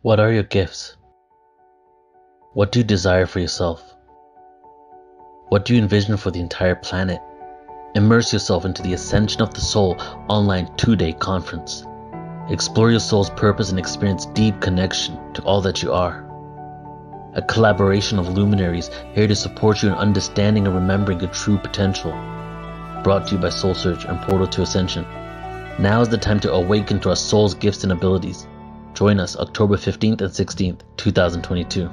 What are your gifts? What do you desire for yourself? What do you envision for the entire planet? Immerse yourself into the Ascension of the Soul online 2-day conference. Explore your soul's purpose and experience deep connection to all that you are. A collaboration of luminaries here to support you in understanding and remembering your true potential. Brought to you by Soul Search and Portal to Ascension. Now is the time to awaken to our soul's gifts and abilities. Join us October 15th and 16th, 2022.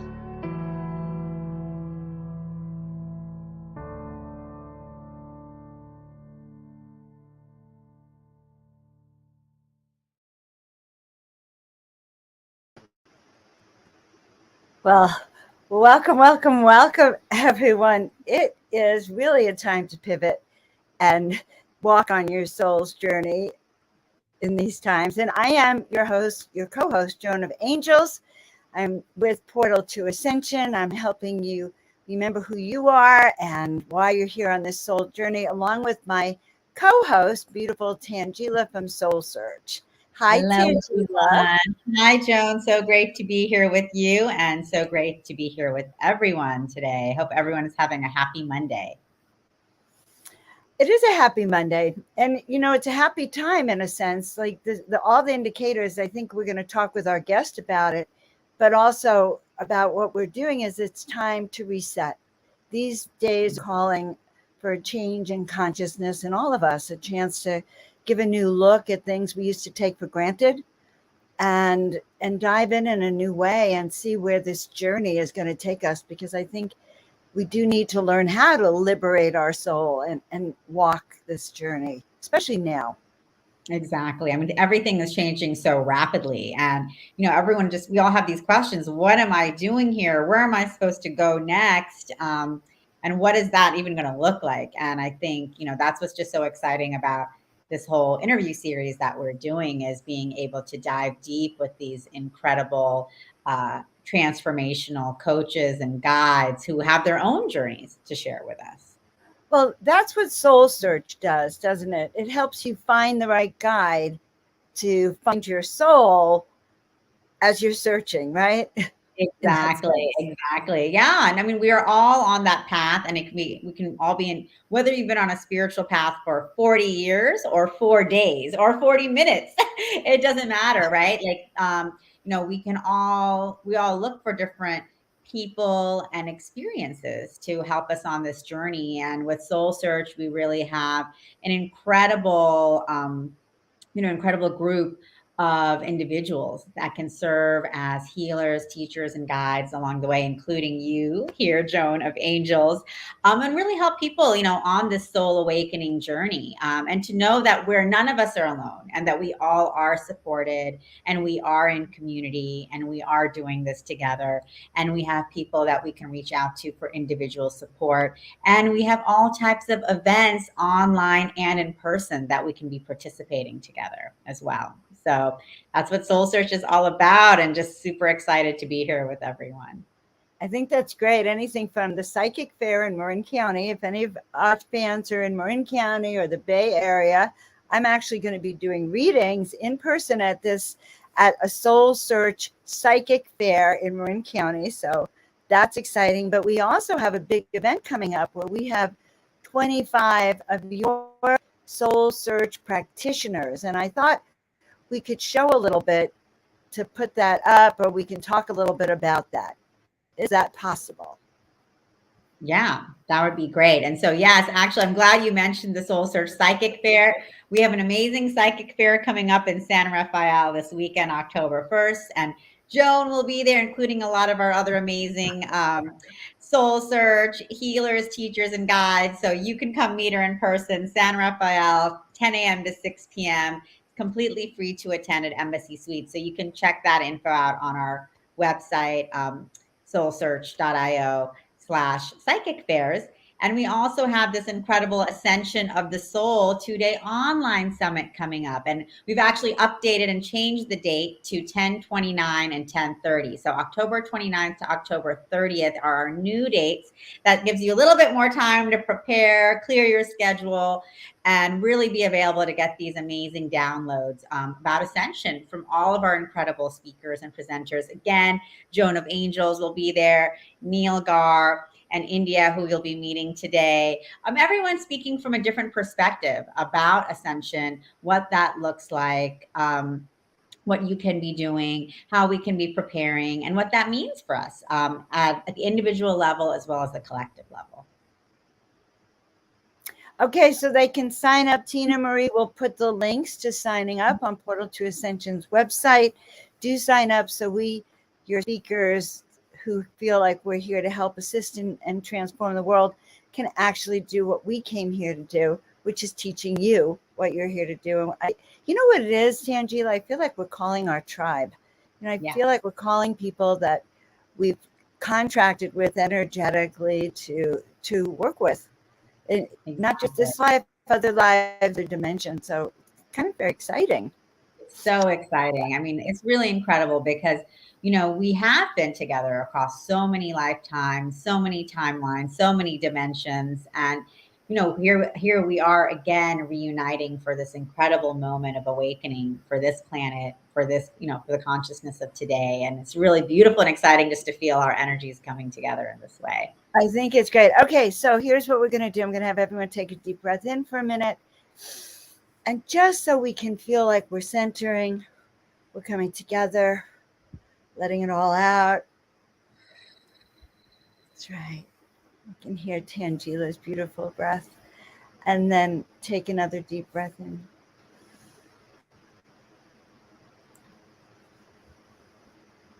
Well, welcome, everyone. It is really a time to pivot and walk on your soul's journey in these times. And I am your host, your co host, Joan of Angels. I'm with Portal to Ascension. I'm helping you remember who you are and why you're here on this soul journey, along with my co host, beautiful Tanjila from Soul Search. Hi, Hello, Tanjila. everyone. Hi, Joan. So great to be here with you and so great to be here with everyone today. Hope everyone is having a happy Monday. It is a happy Monday. And, it's a happy time in a sense. Like all the indicators, I think we're going to talk with our guest about it, but also about what we're doing is it's time to reset. These days calling for a change in consciousness in all of us, a chance to give a new look at things we used to take for granted and dive in a new way and see where this journey is going to take us, because I think we do need to learn how to liberate our soul and walk this journey, especially now. Exactly. I mean, everything is changing so rapidly. And, everyone we all have these questions. What am I doing here? Where am I supposed to go next? And what is that even going to look like? And I think, that's what's just so exciting about this whole interview series that we're doing, is being able to dive deep with these incredible, transformational coaches and guides who have their own journeys to share with us. Well, that's what Soul Search does, doesn't it? It helps you find the right guide to find your soul as you're searching, right? In that Exactly, sense. exactly. Yeah, and I mean, we are all on that path, and we can all be in, whether you've been on a spiritual path for 40 years or 4 days or 40 minutes, it doesn't matter, right? Like, we all look for different people and experiences to help us on this journey. And with Soul Search, we really have an incredible group of individuals that can serve as healers, teachers, and guides along the way, including you here, Joan of Angels, and really help people, on this soul awakening journey. And to know that none of us are alone, and that we all are supported, and we are in community, and we are doing this together. And we have people that we can reach out to for individual support. And we have all types of events online and in person that we can be participating together as well. So that's what Soul Search is all about, and just super excited to be here with everyone. I think that's great. Anything from the Psychic Fair in Marin County. If any of our fans are in Marin County or the Bay Area, I'm actually going to be doing readings in person at a Soul Search Psychic Fair in Marin County. So that's exciting. But we also have a big event coming up where we have 25 of your Soul Search practitioners. And I thought we could show a little bit to put that up, or we can talk a little bit about that. Is that possible? Yeah, that would be great. And so, yes, actually, I'm glad you mentioned the Soul Search Psychic Fair. We have an amazing psychic fair coming up in San Rafael this weekend, October 1st. And Joan will be there, including a lot of our other amazing Soul Search healers, teachers, and guides. So you can come meet her in person, San Rafael, 10 a.m. to 6 p.m. Completely free to attend at Embassy Suites. So you can check that info out on our website, soulsearch.io/psychic fairs. And we also have this incredible Ascension of the Soul 2-day online summit coming up. And we've actually updated and changed the date to 10/29 and 10/30. So October 29th to October 30th are our new dates. That gives you a little bit more time to prepare, clear your schedule, and really be available to get these amazing downloads about Ascension from all of our incredible speakers and presenters. Again, Joan of Angels will be there, Neil Gar, and India, who you'll be meeting today. Everyone's speaking from a different perspective about Ascension, what that looks like, what you can be doing, how we can be preparing, and what that means for us at the individual level as well as the collective level. Okay, so they can sign up. Tina Marie will put the links to signing up on Portal to Ascension's website. Do sign up so your speakers who feel like we're here to help assist and transform the world can actually do what we came here to do, which is teaching you what you're here to do. And you know what it is, Tanjila? I feel like we're calling our tribe. And I feel like we're calling people that we've contracted with energetically to work with. Not just this life, other lives or dimensions. So kind of very exciting. So exciting. I mean, it's really incredible because, we have been together across so many lifetimes, so many timelines, so many dimensions. And, here we are again, reuniting for this incredible moment of awakening for this planet, for this, for the consciousness of today. And it's really beautiful and exciting just to feel our energies coming together in this way. I think it's great. Okay, so here's what we're going to do. I'm going to have everyone take a deep breath in for a minute. And just so we can feel like we're centering, we're coming together, letting it all out. That's right. You can hear Tanjila's beautiful breath. And then take another deep breath in.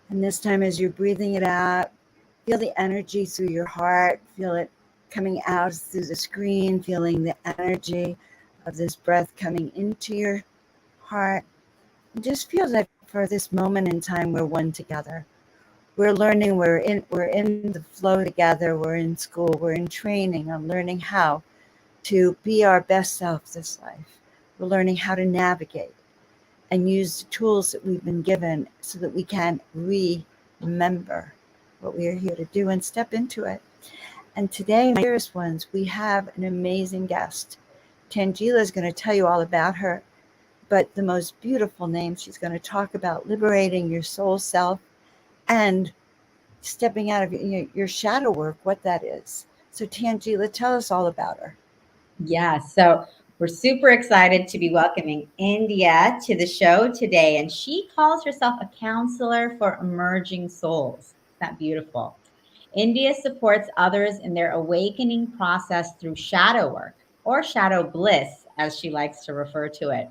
And this time, as you're breathing it out, feel the energy through your heart. Feel it coming out through the screen, feeling the energy of this breath coming into your heart. And just feel that for this moment in time, we're one together. We're learning, we're in the flow together, we're in school, we're in training on learning how to be our best self this life. We're learning how to navigate and use the tools that we've been given so that we can remember what we are here to do and step into it. And today, my dearest ones, we have an amazing guest. Tanjila is going to tell you all about her, but the most beautiful name, she's going to talk about liberating your soul self and stepping out of your shadow work, what that is. So Tanjila, tell us all about her. Yeah, so we're super excited to be welcoming India to the show today. And she calls herself a counselor for emerging souls. Isn't that beautiful? India supports others in their awakening process through shadow work, or shadow bliss, as she likes to refer to it.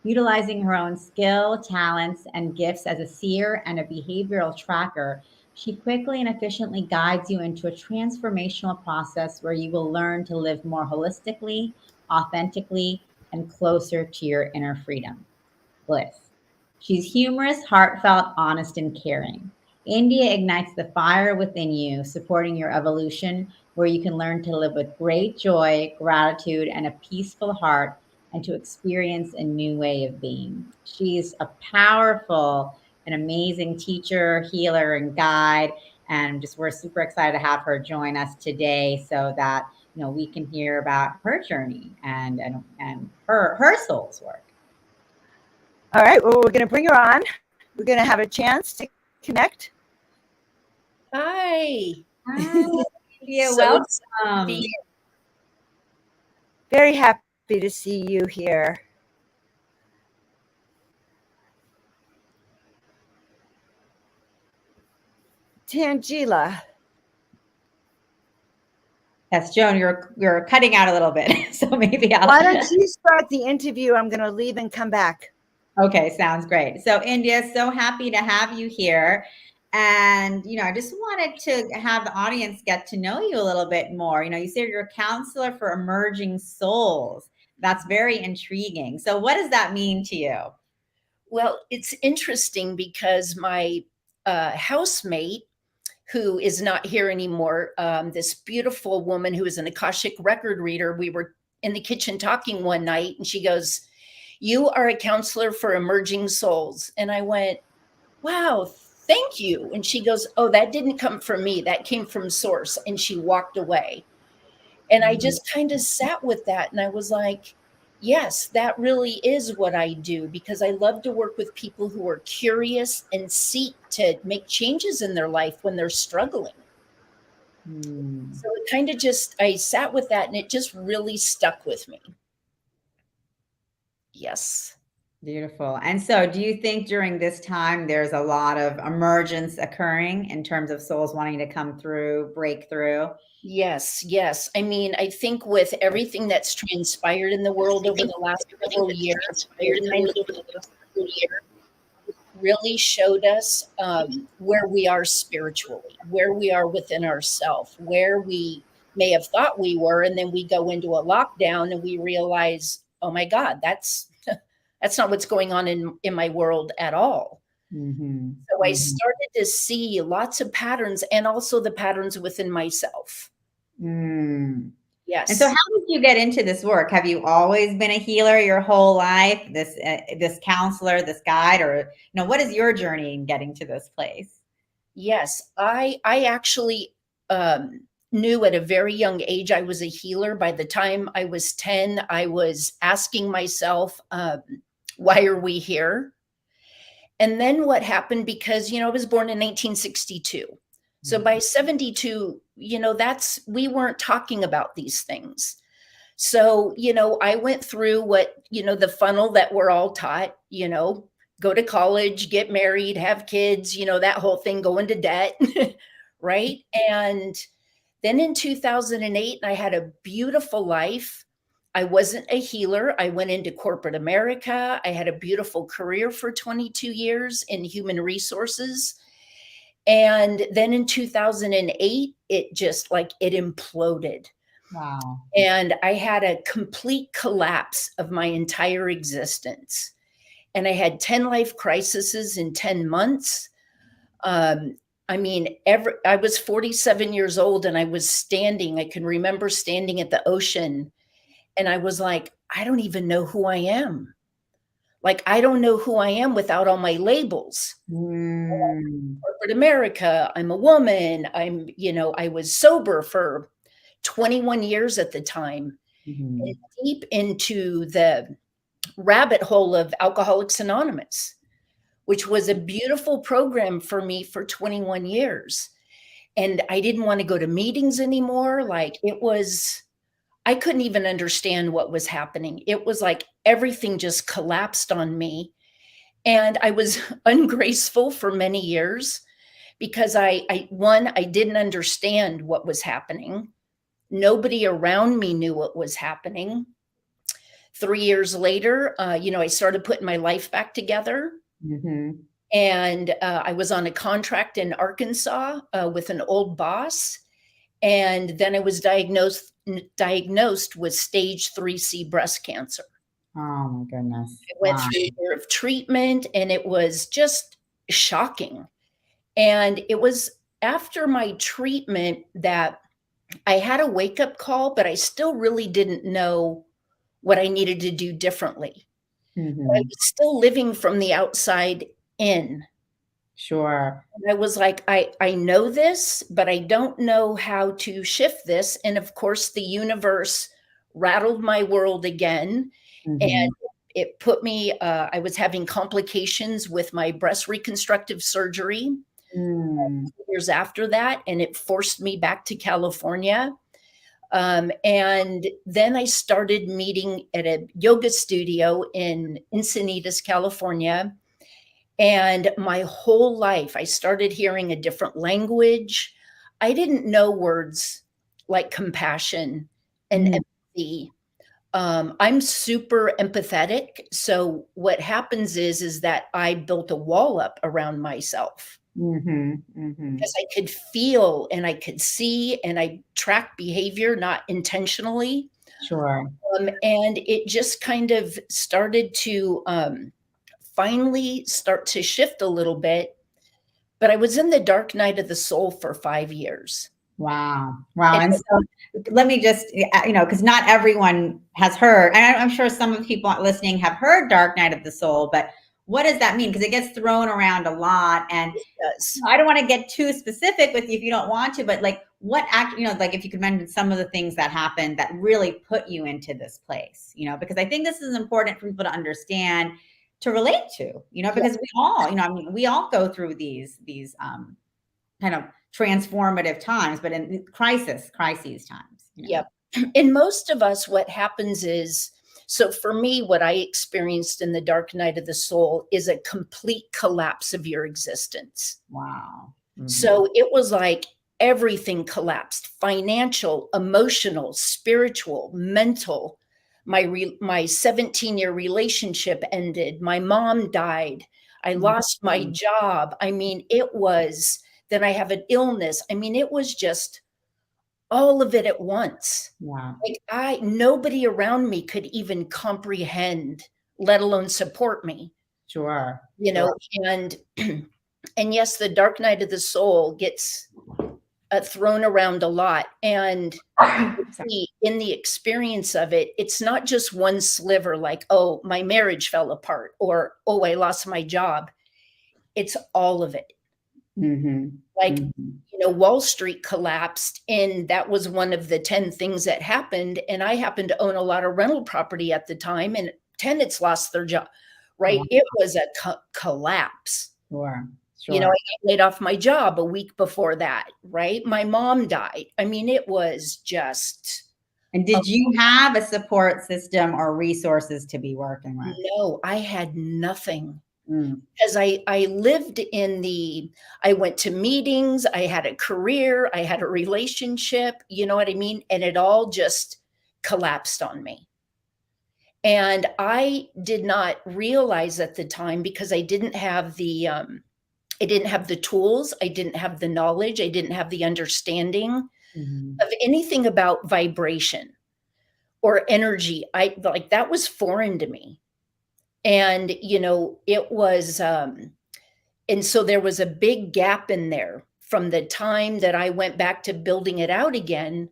Utilizing her own skill, talents, and gifts as a seer and a behavioral tracker, she quickly and efficiently guides you into a transformational process where you will learn to live more holistically, authentically, and closer to your inner freedom. Bliss. She's humorous, heartfelt, honest, and caring. India ignites the fire within you, supporting your evolution, where you can learn to live with great joy, gratitude, and a peaceful heart, and to experience a new way of being. She's a powerful and amazing teacher, healer, and guide. And just we're super excited to have her join us today so that we can hear about her journey and her soul's work. All right, well, we're going to bring her on. We're going to have a chance to connect. Hi. Hi, India. So Welcome. Very happy to see you here. Tanjila. Yes, Joan, you're cutting out a little bit, so maybe I'll. Why don't you start the interview? I'm going to leave and come back. Okay, sounds great. So, India, so happy to have you here. And, I just wanted to have the audience get to know you a little bit more. You say you're a counselor for emerging souls. That's very intriguing. So what does that mean to you? Well, it's interesting because my housemate who is not here anymore, this beautiful woman who is an Akashic record reader. We were in the kitchen talking one night, and she goes, "You are a counselor for emerging souls." And I went, "Wow, thank you." And she goes, "Oh, that didn't come from me. That came from source." And she walked away. And I just kind of sat with that. And I was like, yes, that really is what I do, because I love to work with people who are curious and seek to make changes in their life when they're struggling. So it kind of just, I sat with that and it just really stuck with me. Yes. Beautiful. And so do you think during this time there's a lot of emergence occurring in terms of souls wanting to come through, break through? Yes, yes. I mean, I think with everything that's transpired in the world over the last several years, really showed us where we are spiritually, where we are within ourselves, where we may have thought we were, and then we go into a lockdown and we realize, oh my God, that's not what's going on in my world at all. So I started to see lots of patterns, and also the patterns within myself. Yes. And so how did you get into this work? Have you always been a healer your whole life? This counselor, this guide, or what is your journey in getting to this place? Yes, I actually knew at a very young age I was a healer. By the time I was 10, I was asking myself, why are we here? And then what happened, because, I was born in 1962. So by 72, we weren't talking about these things. So, I went through what, the funnel that we're all taught, go to college, get married, have kids, that whole thing, go into debt, right? And then in 2008, I had a beautiful life. I wasn't a healer. I went into corporate America. I had a beautiful career for 22 years in human resources. And then in 2008, it just it imploded. Wow. And I had a complete collapse of my entire existence. And I had 10 life crises in 10 months. I mean, I was 47 years old and I can remember standing at the ocean, and I was like, I don't even know who I am. I don't know who I am without all my labels. Corporate America, I'm a woman, I was sober for 21 years at the time, and deep into the rabbit hole of Alcoholics Anonymous, which was a beautiful program for me for 21 years. And I didn't want to go to meetings anymore. I couldn't even understand what was happening. It was like everything just collapsed on me. And I was ungraceful for many years because I didn't understand what was happening. Nobody around me knew what was happening. 3 years later, I started putting my life back together. And I was on a contract in Arkansas with an old boss. And then I was diagnosed with stage 3C breast cancer. Oh my goodness. I went through a year of treatment, and it was just shocking. And it was after my treatment that I had a wake-up call, but I still really didn't know what I needed to do differently. I was still living from the outside in. Sure. And I was like, I know this, but I don't know how to shift this. And of course, the universe rattled my world again. And it put me, I was having complications with my breast reconstructive surgery 2 years after that. And it forced me back to California. And then I started meeting at a yoga studio in Encinitas, California. And my whole life, I started hearing a different language. I didn't know words like compassion and empathy. I'm super empathetic. So what happens is that I built a wall up around myself. Because I could feel and I could see and I track behavior, not intentionally. Sure. And it just kind of started to finally start to shift a little bit. but I was in the dark night of the soul for 5 years. Wow. Wow. And so let me just, because not everyone has heard, and I'm sure some of the people listening have heard Dark Night of the Soul, but what does that mean? Because it gets thrown around a lot. And I don't want to get too specific with you if you don't want to, but like what act, like if you could mention some of the things that happened that really put you into this place, because I think this is important for people to understand, to relate to, because we all, we all go through these kind of transformative times, but in crises times. Yep. And most of us, what happens is, so for me, what I experienced in the dark night of the soul is a complete collapse of your existence. Wow. Mm-hmm. So it was like everything collapsed: financial, emotional, spiritual, mental. My 17-year relationship ended. My mom died. I lost my job. I mean, it was, then I have an illness. I mean, it was just all of it at once. Wow. Like nobody around me could even comprehend, let alone support me. Sure. And yes, the dark night of the soul gets thrown around a lot. And in the experience of it, it's not just one sliver, like, oh, my marriage fell apart, or, oh, I lost my job. It's all of it. Mm-hmm. Like, Wall Street collapsed, and that was one of the 10 things that happened. And I happened to own a lot of rental property at the time, and tenants lost their job, right? Wow. It was a collapse. Sure. I got laid off my job a week before that, right? My mom died. I mean, it was just. And did you have a support system or resources to be working with? No, I had nothing. Because I lived I went to meetings, I had a career, I had a relationship, you know what I mean? And it all just collapsed on me. And I did not realize at the time, because I didn't have the tools, I didn't have the knowledge, I didn't have the understanding of anything about vibration or energy. That was foreign to me. And, it was, and so there was a big gap in there from the time that I went back to building it out again.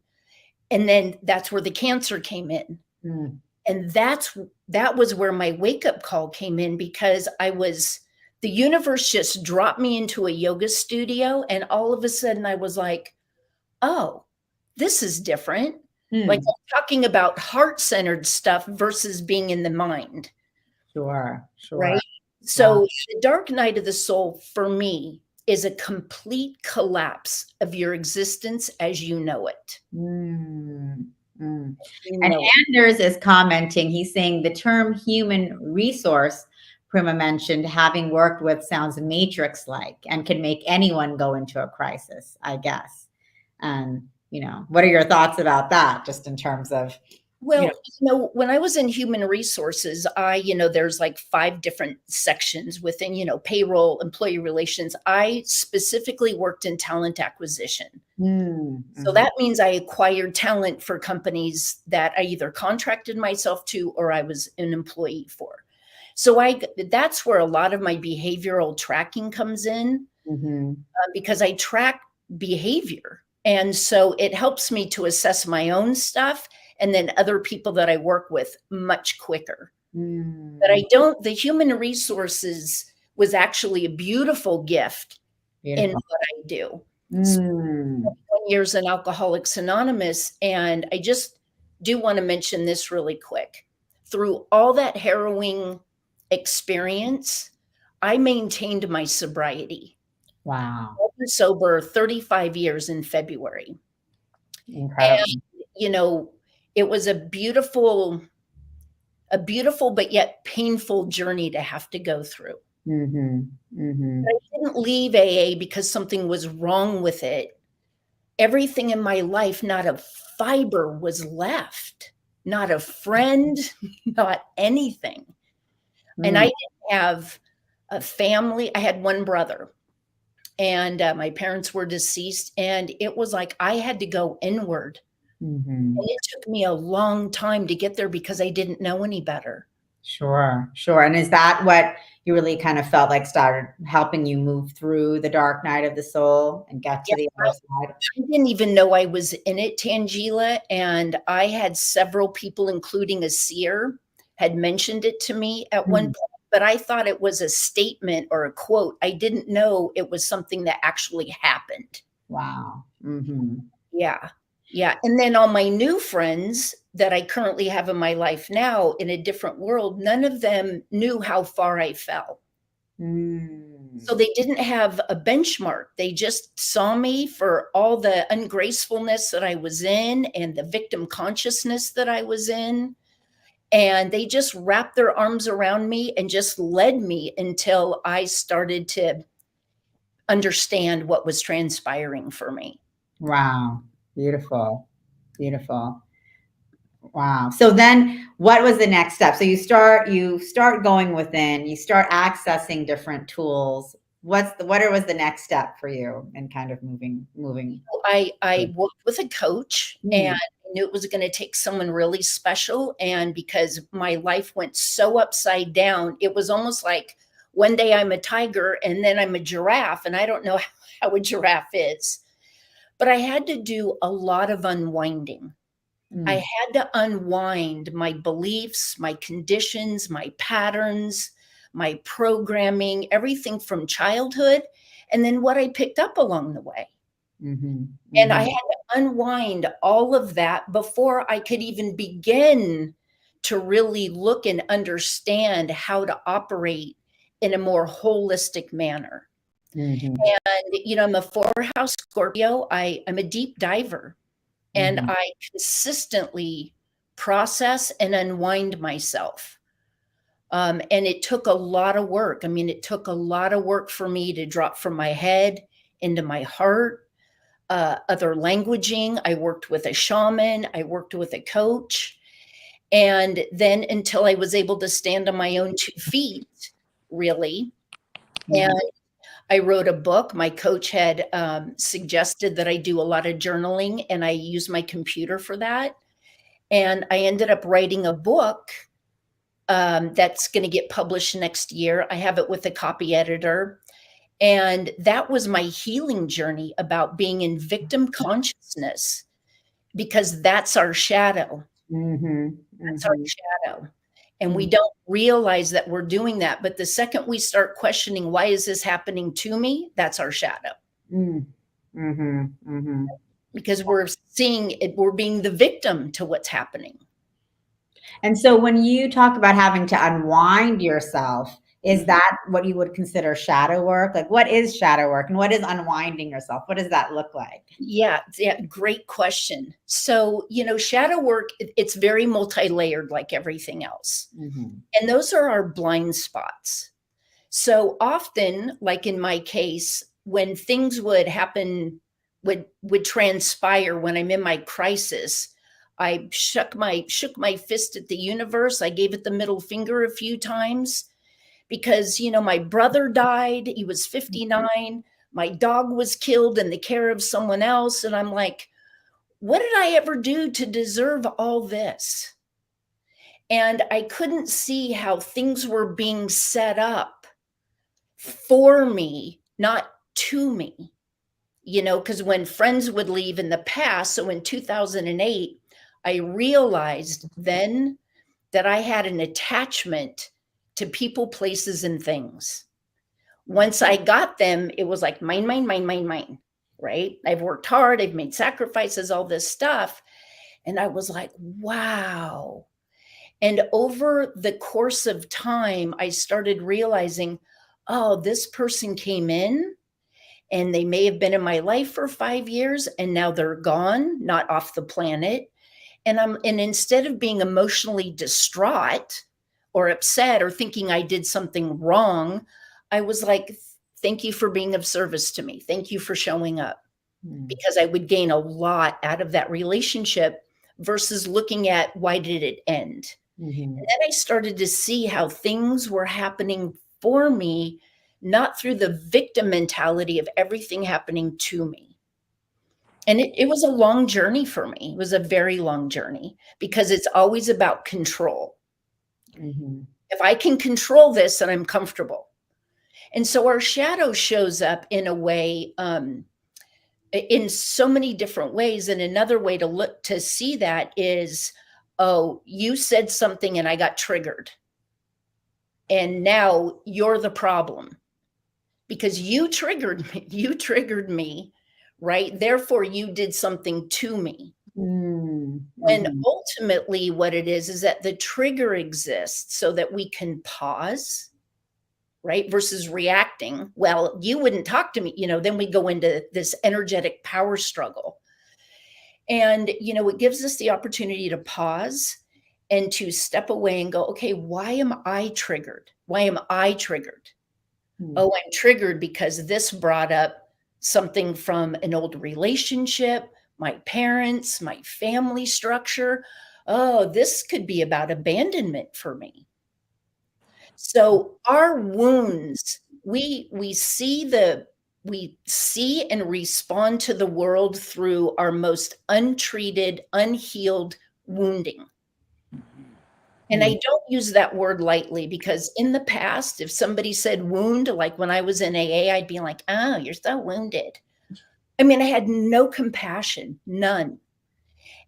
And then that's where the cancer came in. And that was where my wake-up call came in, because the universe just dropped me into a yoga studio. And all of a sudden I was like, oh, this is different. Like, I'm talking about heart-centered stuff versus being in the mind. Sure. Right. So the dark night of the soul for me is a complete collapse of your existence as you know it. And Anders is commenting, he's saying the term human resource Prema mentioned, having worked with, sounds matrix-like and can make anyone go into a crisis, I guess. And, what are your thoughts about that, just in terms of? Well, when I was in human resources, there's like 5 different sections within, payroll, employee relations. I specifically worked in talent acquisition. So that means I acquired talent for companies that I either contracted myself to or I was an employee for. So that's where a lot of my behavioral tracking comes in, because I track behavior. And so it helps me to assess my own stuff and then other people that I work with much quicker. But the human resources was actually a beautiful gift in what I do. So 21 years in Alcoholics Anonymous. And I just do want to mention this really quick. Through all that harrowing experience, I maintained my sobriety. Wow. I've been sober 35 years in February. Incredible. And, it was a beautiful but yet painful journey to have to go through. But I didn't leave AA because something was wrong with it. Everything in my life, not a fiber was left, not a friend, not anything. And I didn't have a family. I had one brother, and my parents were deceased. And it was like I had to go inward. And it took me a long time to get there because I didn't know any better. Sure. And is that what he really kind of felt like started helping you move through the dark night of the soul and get to Yeah, the other side. I didn't even know I was in it, Tanjila, and I had several people, including a seer, had mentioned it to me at one point, but I thought it was a statement or a quote. I didn't know it was something that actually happened. Wow. Mm-hmm. Yeah. Yeah. And then all my new friends that I currently have in my life now in a different world, none of them knew how far I fell. So they didn't have a benchmark. They just saw me for all the ungracefulness that I was in and the victim consciousness that I was in. And they just wrapped their arms around me and just led me until I started to understand what was transpiring for me. Wow. Beautiful. Beautiful. Wow. So then what was the next step? So you start going within, you start accessing different tools. What was the next step for you in kind of moving? I worked with a coach and I knew it was going to take someone really special. And because my life went so upside down, it was almost like one day I'm a tiger and then I'm a giraffe. And I don't know how a giraffe is, but I had to do a lot of unwinding. I had to unwind my beliefs, my conditions, my patterns, my programming, everything from childhood, and then what I picked up along the way. And I had to unwind all of that before I could even begin to really look and understand how to operate in a more holistic manner. And, I'm a 4-house Scorpio. I'm a deep diver. And I consistently process and unwind myself. And it took a lot of work. I mean, it took a lot of work for me to drop from my head into my heart. Other languaging. I worked with a shaman. I worked with a coach. And then until I was able to stand on my own 2 feet, really. And I wrote a book. My coach had suggested that I do a lot of journaling, and I use my computer for that. And I ended up writing a book that's going to get published next year. I have it with a copy editor. And that was my healing journey about being in victim consciousness, because that's our shadow. That's our shadow. And we don't realize that we're doing that. But the second we start questioning, why is this happening to me? That's our shadow. Because we're seeing it, we're being the victim to what's happening. And so when you talk about having to unwind yourself, is that what you would consider shadow work? Like, what is shadow work and what is unwinding yourself? What does that look like? Yeah, great question. So, shadow work, it's very multi-layered like everything else. And those are our blind spots. So often, like in my case, when things would happen, would transpire when I'm in my crisis, I shook my fist at the universe. I gave it the middle finger a few times because, my brother died. He was 59. My dog was killed in the care of someone else. And I'm like, what did I ever do to deserve all this? And I couldn't see how things were being set up for me, not to me, because when friends would leave in the past, so in 2008, I realized then that I had an attachment to people, places, and things. Once I got them, it was like mine, mine, mine, mine, mine, right? I've worked hard, I've made sacrifices, all this stuff. And I was like, wow. And over the course of time, I started realizing, oh, this person came in and they may have been in my life for 5 years and now they're gone, not off the planet. And instead of being emotionally distraught or upset or thinking I did something wrong, I was like, thank you for being of service to me. Thank you for showing up. Because I would gain a lot out of that relationship versus looking at why did it end? And then I started to see how things were happening for me, not through the victim mentality of everything happening to me. And it was a long journey for me. It was a very long journey because it's always about control. If I can control this, then I'm comfortable. And so our shadow shows up in a way, in so many different ways. And another way to look to see that is, oh, you said something and I got triggered. And now you're the problem because you triggered me, right? Therefore, you did something to me. When ultimately what it is that the trigger exists so that we can pause, right? Versus reacting. Well, you wouldn't talk to me, then we go into this energetic power struggle. And, it gives us the opportunity to pause and to step away and go, okay, why am I triggered? Why am I triggered? Oh, I'm triggered because this brought up something from an old relationship, my parents, my family structure. Oh, this could be about abandonment for me. So our wounds, we see and respond to the world through our most untreated, unhealed wounding. And I don't use that word lightly because in the past, if somebody said wound, like when I was in AA, I'd be like, oh, you're so wounded. I mean, I had no compassion, none.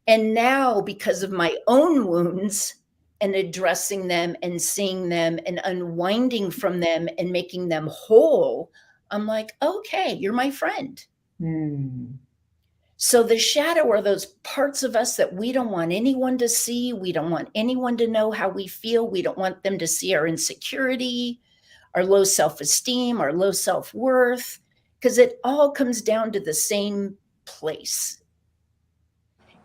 And now, because of my own wounds and addressing them and seeing them and unwinding from them and making them whole, I'm like, okay, you're my friend. So the shadow are those parts of us that we don't want anyone to see. We don't want anyone to know how we feel. We don't want them to see our insecurity, our low self-esteem, our low self-worth, because it all comes down to the same place.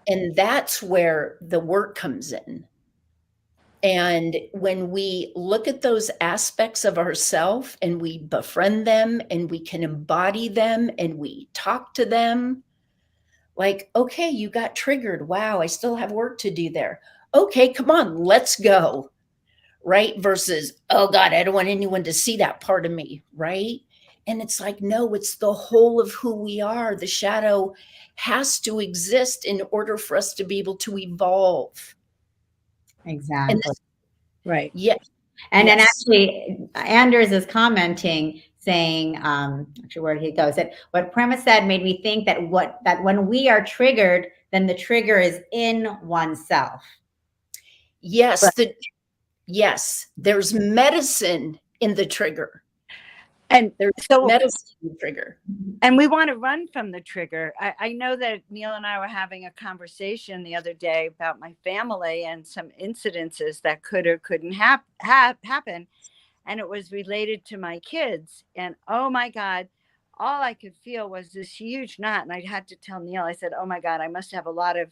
And that's where the work comes in. And when we look at those aspects of ourselves and we befriend them and we can embody them and we talk to them, like, okay, you got triggered. Wow, I still have work to do there. Okay, come on, let's go. Right? Versus, oh God, I don't want anyone to see that part of me. Right? And it's like, no, it's the whole of who we are. The shadow has to exist in order for us to be able to evolve. Exactly. Right. Yes. And then actually, Anders is commenting, saying, actually, where he goes, that what Prema said made me think that when we are triggered, then the trigger is in oneself. Yes. Yes. There's medicine in the trigger. And there's so medicine in the trigger. And we want to run from the trigger. I know that Neil and I were having a conversation the other day about my family and some incidences that could or couldn't happen. And it was related to my kids. And oh my God, all I could feel was this huge knot. And I had to tell Neil, I said, oh my God, I must have a lot of,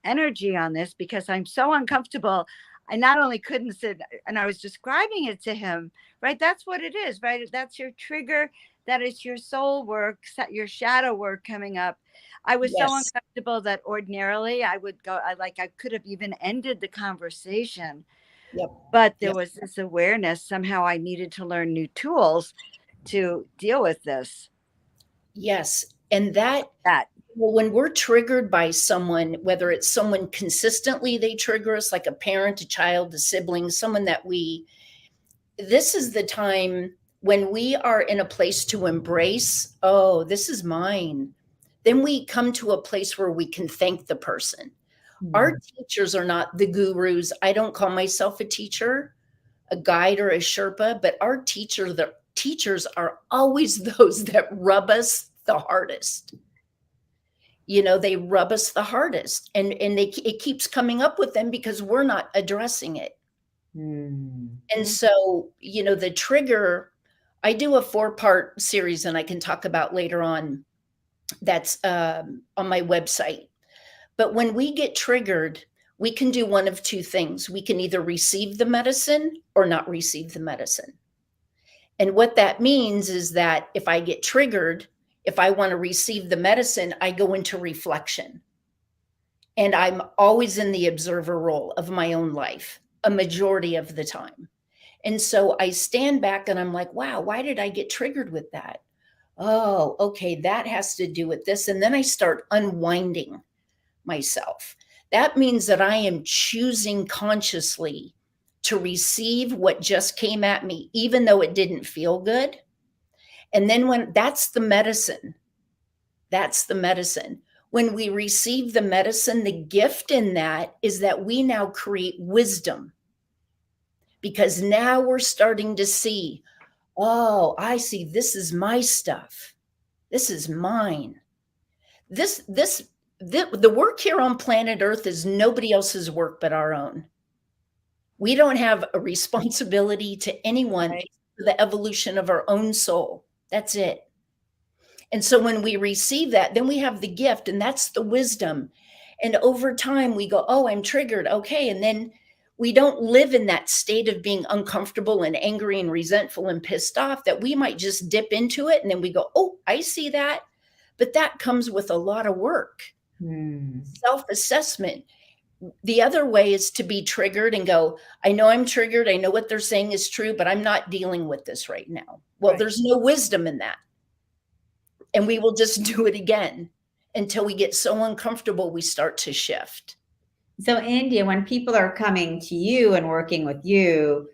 energy on this because I'm so uncomfortable. I not only couldn't sit, and I was describing it to him, right? That's what it is, right? That's your trigger. That is your soul work, your shadow work coming up. I was so uncomfortable that ordinarily I would go, I could have even ended the conversation. Yep. But there was this awareness. Somehow I needed to learn new tools to deal with this. Yes. And that well, when we're triggered by someone, whether it's someone consistently they trigger us, like a parent, a child, a sibling, someone that this is the time when we are in a place to embrace, oh, this is mine. Then we come to a place where we can thank the person. Our teachers are not the gurus. I don't call myself a teacher, a guide, or a Sherpa, but our teachers are always those that rub us the hardest. They rub us the hardest, and it keeps coming up with them because we're not addressing it. And so, the trigger, I do a 4-part series and I can talk about later on. That's on my website. But when we get triggered, we can do one of two things. We can either receive the medicine or not receive the medicine. And what that means is that if I get triggered, if I want to receive the medicine, I go into reflection. And I'm always in the observer role of my own life, a majority of the time. And so I stand back and I'm like, wow, why did I get triggered with that? Oh, okay, that has to do with this. And then I start unwinding myself. That means that I am choosing consciously to receive what just came at me, even though it didn't feel good. And then when that's the medicine, that's the medicine. When we receive the medicine, the gift in that is that we now create wisdom, because now we're starting to see, oh, I see, this is my stuff. This is mine. The work here on planet Earth is nobody else's work but our own. We don't have a responsibility to anyone for the evolution of our own soul. That's it. And so when we receive that, then we have the gift, and that's the wisdom. And over time we go, oh, I'm triggered. Okay. And then we don't live in that state of being uncomfortable and angry and resentful and pissed off, that we might just dip into it. And then we go, oh, I see that. But that comes with a lot of work, self-assessment. The other way is to be triggered and go, I know I'm triggered. I know what they're saying is true, but I'm not dealing with this right now. Well, there's no wisdom in that. And we will just do it again until we get so uncomfortable, we start to shift. So India, when people are coming to you and working with you,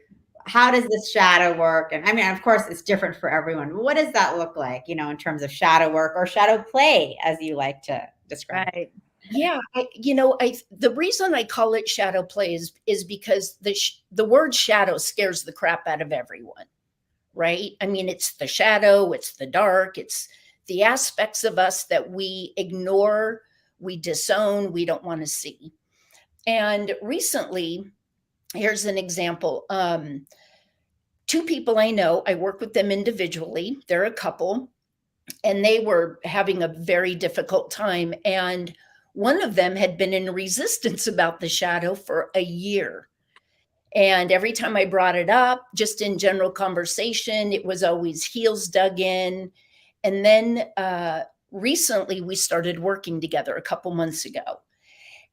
how does this shadow work? And I mean, of course, it's different for everyone. What does that look like, you know, in terms of shadow work or shadow play, as you like to describe? Right. Yeah, the reason I call it shadow play is because the word shadow scares the crap out of everyone, right? I mean, it's the shadow, it's the dark, it's the aspects of us that we ignore, we disown, we don't want to see. And recently, here's an example. 2 people I know, I work with them individually. They're a couple, and they were having a very difficult time. And one of them had been in resistance about the shadow for a year. And every time I brought it up, just in general conversation, it was always heels dug in. And then recently we started working together a couple months ago.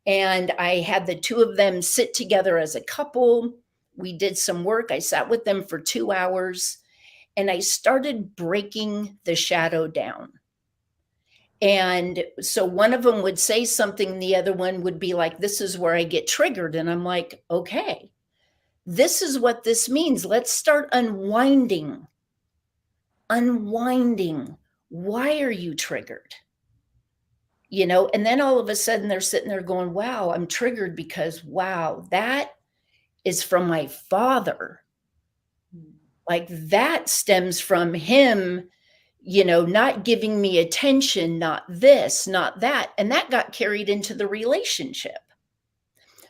And I had the 2 of them sit together as a couple. We did some work. I sat with them for 2 hours, and I started breaking the shadow down. And so one of them would say something, the other one would be like, this is where I get triggered. And I'm like, okay, this is what this means. Let's start unwinding. Why are you triggered? You know, and then all of a sudden they're sitting there going, wow, I'm triggered because, wow, that is from my father. Like that stems from him, you know, not giving me attention, not this, not that. And that got carried into the relationship.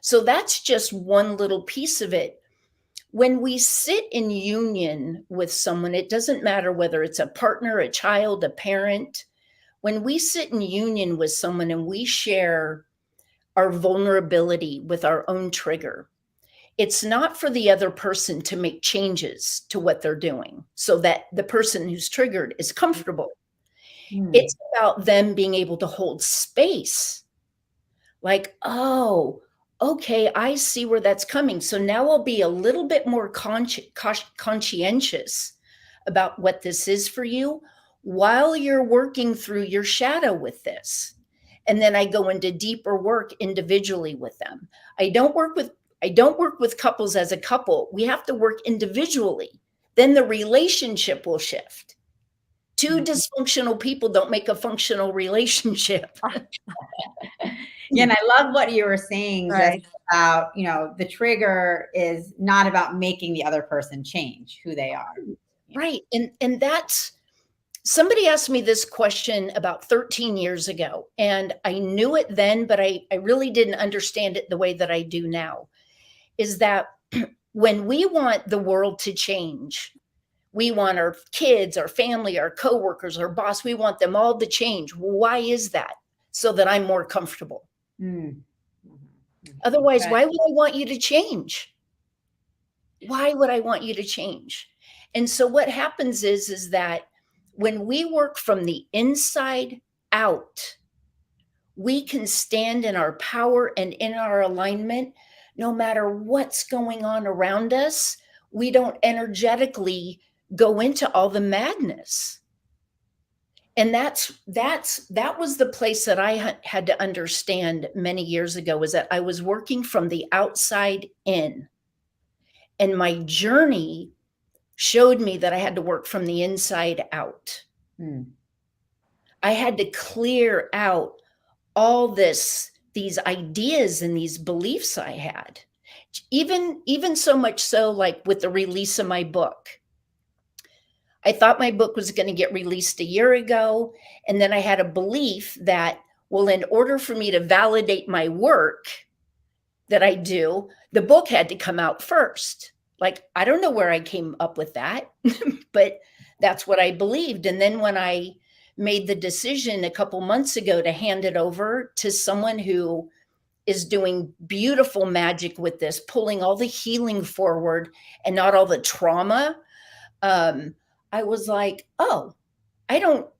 So that's just one little piece of it. When we sit in union with someone, it doesn't matter whether it's a partner, a child, a parent. When we sit in union with someone and we share our vulnerability with our own trigger, it's not for the other person to make changes to what they're doing so that the person who's triggered is comfortable. It's about them being able to hold space. Like, oh, okay, I see where that's coming. So now I'll be a little bit more conscientious about what this is for you while you're working through your shadow with this. And then I go into deeper work individually with them. I don't work with couples as a couple. We have to work individually. Then the relationship will shift. 2 dysfunctional people don't make a functional relationship. Yeah, and I love what you were saying just about, you know, the trigger is not about making the other person change who they are. Right. And that's, somebody asked me this question about 13 years ago, and I knew it then, but I really didn't understand it the way that I do now, is that when we want the world to change, we want our kids, our family, our coworkers, our boss, we want them all to change. Why is that? So that I'm more comfortable. Otherwise, why would I want you to change? Why would I want you to change? And so what happens is that when we work from the inside out, we can stand in our power and in our alignment, no matter what's going on around us. We don't energetically go into all the madness. And that was the place that I had to understand many years ago, was that I was working from the outside in. And my journey showed me that I had to work from the inside out. I had to clear out all these ideas and these beliefs I had. Even so much so, like with the release of my book. I thought my book was going to get released a year ago. And then I had a belief that, well, in order for me to validate my work that I do, the book had to come out first. Like, I don't know where I came up with that, but that's what I believed. And then when I made the decision a couple months ago to hand it over to someone who is doing beautiful magic with this, pulling all the healing forward and not all the trauma, I was like, oh,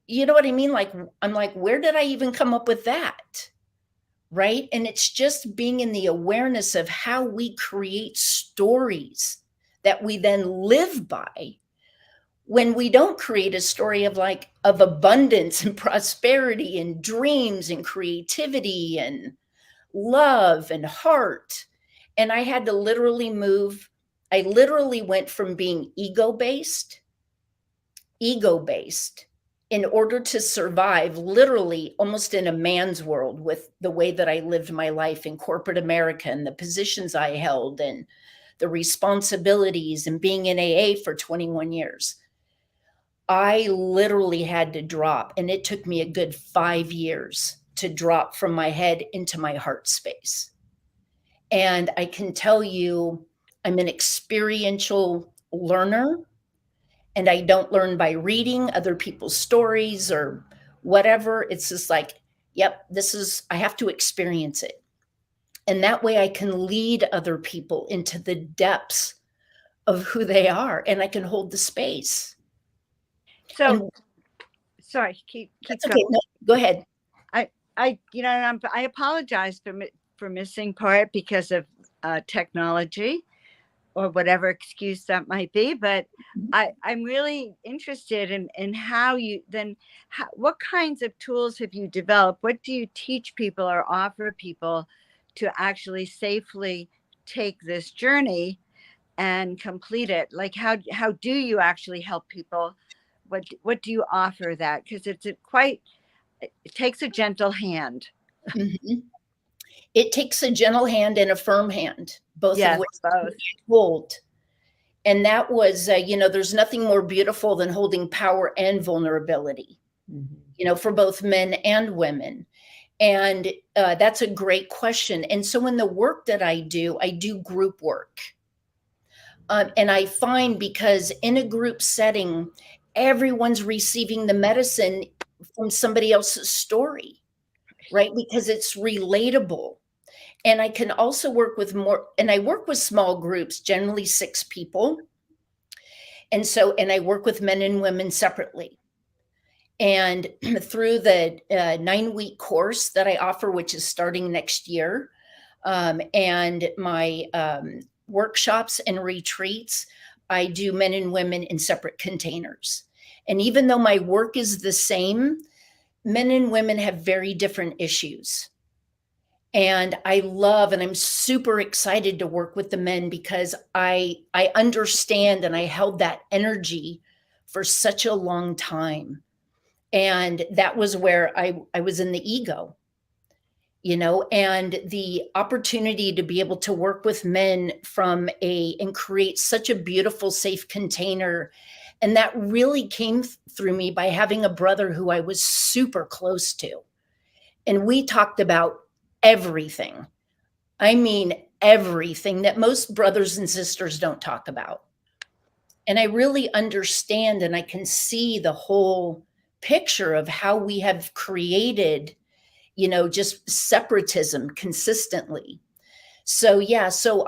you know what I mean? Like, I'm like, where did I even come up with that? Right? And it's just being in the awareness of how we create stories that we then live by when we don't create a story of abundance and prosperity and dreams and creativity and love and heart. And I had to literally I literally went from being ego-based in order to survive, literally almost in a man's world, with the way that I lived my life in corporate America and the positions I held and the responsibilities and being in AA for 21 years. I literally had to drop, and it took me a good 5 years to drop from my head into my heart space. And I can tell you, I'm an experiential learner, and I don't learn by reading other people's stories or whatever. It's just like, yep, I have to experience it. And that way I can lead other people into the depths of who they are, and I can hold the space. So, sorry, keep that's going. Okay. No, go ahead. I apologize for missing part because of technology or whatever excuse that might be, but I'm really interested in how what kinds of tools have you developed? What do you teach people or offer people to actually safely take this journey and complete it? Like, how do you actually help people? What do you offer that? Because it takes a gentle hand. Mm-hmm. It takes a gentle hand and a firm hand, both of which both hold. And that was, there's nothing more beautiful than holding power and vulnerability, for both men and women. And that's a great question. And so in the work that I do group work. And I find, because in a group setting, everyone's receiving the medicine from somebody else's story, right? Because it's relatable. And I can also work with I work with small groups, generally 6 people. And I work with men and women separately. And through the 9-week course that I offer, which is starting next year, and my workshops and retreats, I do men and women in separate containers. And even though my work is the same, men and women have very different issues. And I'm super excited to work with the men, because I understand, and I held that energy for such a long time. And that was where I was in the ego, and the opportunity to be able to work with men and create such a beautiful, safe container. And that really came through me by having a brother who I was super close to. And we talked about everything. I mean, everything that most brothers and sisters don't talk about. And I really understand, and I can see the whole picture of how we have created, just separatism consistently. So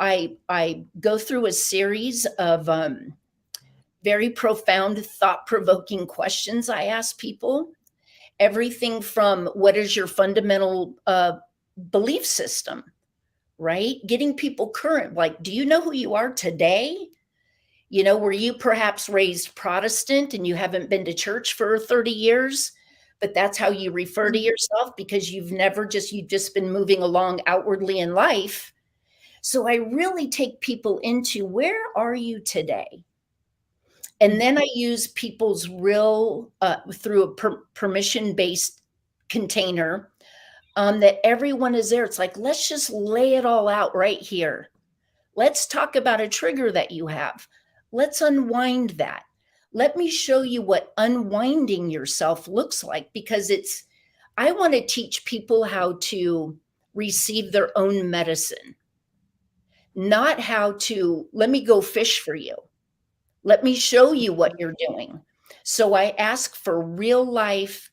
I go through a series of very profound, thought-provoking questions I ask people. Everything from, what is your fundamental belief system, right? Getting people current. Like, do you know who you are today? Were you perhaps raised Protestant and you haven't been to church for 30 years, but that's how you refer to yourself because you've just been moving along outwardly in life? So I really take people into, where are you today? And then I use people's real, through a permission-based container, that everyone is there. It's like, let's just lay it all out right here. Let's talk about a trigger that you have. Let's unwind that. Let me show you what unwinding yourself looks like, because I want to teach people how to receive their own medicine, not how to, let me go fish for you. Let me show you what you're doing. So I ask for real life